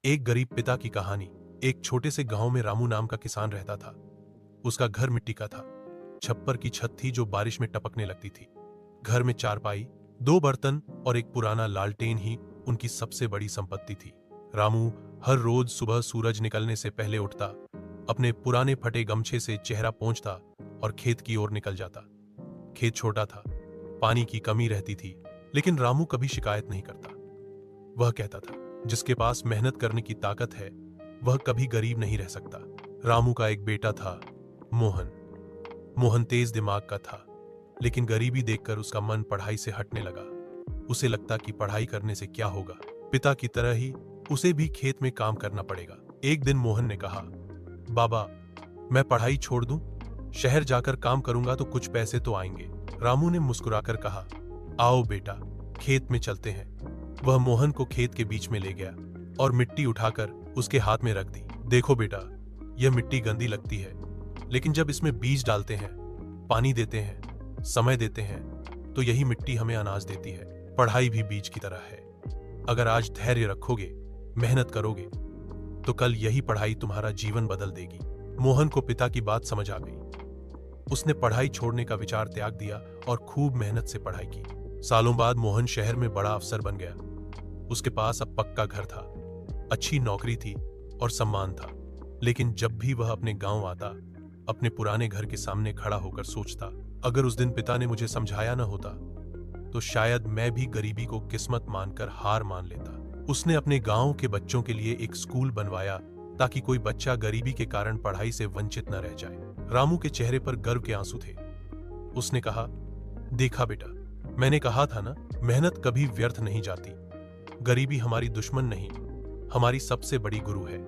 एक गरीब पिता की कहानी। एक छोटे से गांव में रामू नाम का किसान रहता था। उसका घर मिट्टी का था। छप्पर की छत थी जो बारिश में टपकने लगती थी। घर में चारपाई, दो बर्तन और एक पुराना लालटेन ही उनकी सबसे बड़ी संपत्ति थी। रामू हर रोज सुबह सूरज निकलने से पहले उठता, अपने पुराने फटे गमछे से चेहरा पोंछता और खेत की ओर निकल जाता। खेत छोटा था, पानी की कमी रहती थी, लेकिन रामू कभी शिकायत नहीं करता। वह कहता था, जिसके पास मेहनत करने की ताकत है वह कभी गरीब नहीं रह सकता। रामू का एक बेटा था, मोहन। मोहन तेज दिमाग का था, लेकिन गरीबी देखकर उसका मन पढ़ाई से हटने लगा। उसे लगता कि पढ़ाई करने से क्या होगा, पिता की तरह ही उसे भी खेत में काम करना पड़ेगा। एक दिन मोहन ने कहा, बाबा, मैं पढ़ाई छोड़ दूं? शहर जाकर काम करूंगा तो कुछ पैसे तो आएंगे। रामू ने मुस्कुराकर कहा, आओ बेटा, खेत में चलते हैं। वह मोहन को खेत के बीच में ले गया और मिट्टी उठाकर उसके हाथ में रख दी। देखो बेटा, यह मिट्टी गंदी लगती है, लेकिन जब इसमें बीज डालते हैं, पानी देते हैं, समय देते हैं, तो यही मिट्टी हमें अनाज देती है। पढ़ाई भी बीज की तरह है। अगर आज धैर्य रखोगे, मेहनत करोगे, तो कल यही पढ़ाई तुम्हारा जीवन बदल देगी। मोहन को पिता की बात समझ आ गई। उसने पढ़ाई छोड़ने का विचार त्याग दिया और खूब मेहनत से पढ़ाई की। सालों बाद मोहन शहर में बड़ा अफसर बन गया। उसके पास अब पक्का घर था, अच्छी नौकरी थी और सम्मान था। लेकिन जब भी वह अपने गांव आता, अपने पुराने घर के सामने खड़ा होकर सोचता, अगर उस दिन पिता ने मुझे समझाया न होता तो शायद मैं भी गरीबी को किस्मत मानकर हार मान लेता। उसने अपने गांव के बच्चों के लिए एक स्कूल बनवाया ताकि कोई बच्चा गरीबी के कारण पढ़ाई से वंचित न रह जाए। रामू के चेहरे पर गर्व के आंसू थे। उसने कहा, देखा बेटा, मैंने कहा था ना, मेहनत कभी व्यर्थ नहीं जाती। गरीबी हमारी दुश्मन नहीं, हमारी सबसे बड़ी गुरु है।